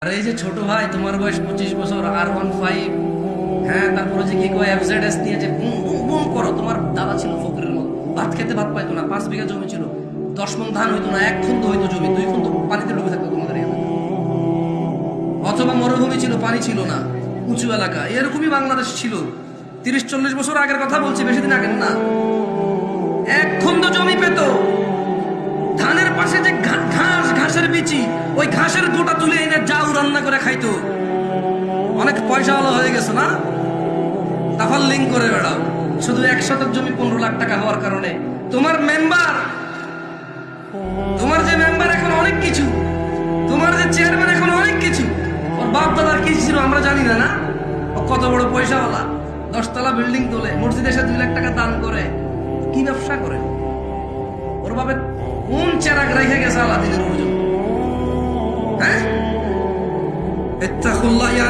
আর এই যে ছোট ভাই, তোমার বয়স 25 বছর, R15, হ্যাঁ, তারপরে যে কি কয় FZS নিয়ে যে বুম বুম বুম করো। তোমার দাদা ছিল ফকিরের মতো, ভাত খেতে ভাত পাইতো না, 5 বিঘা জমি ছিল, 10 মণ ধান হইতো না, 1 খুন্দ হইতো জমি, 2 খুন্দ পানিতে ডুবে থাকতো তোমাদের এখানে। অথবা মরুভূমি ছিল, পানি ছিল না, উঁচু এলাকা, এরকমই বাংলাদেশ ছিল। 30-40 বছর আগের কথা বলছি, বেশি দিন আগের না। 1 খুন্দ জমি পেত, ধানের পাশে যে ঘাস, ঘাসের বিচি, ওই ঘাসের গোটা তুলে এনে জাউ রান্না করে খাইতো। অনেক পয়সাওয়ালা হয়ে গেছে না? তাহলে লিঙ্ক করে বেড়াও। শুধু 1 শতক জমি 15 লাখ টাকা হওয়ার কারণে তোমার মেম্বার, তোমার যে মেম্বার এখন অনেক কিছু, তোমার যে চেয়ারম্যান এখন অনেক কিছু। ওর বাপ দাদা কি ছিল আমরা জানি না, না? ও কত বড় পয়সাওয়ালা, 10 তলা বিল্ডিং তোলে, মসজিদে এসে 2 লাখ টাকা দান করে, কি ব্যবসা করে? ওর বাপে কোন চেরাগ রেখে গেছে আলাদিনের ওজন? হ্যাঁ, ইত্তাকুল্লাহ ইয়া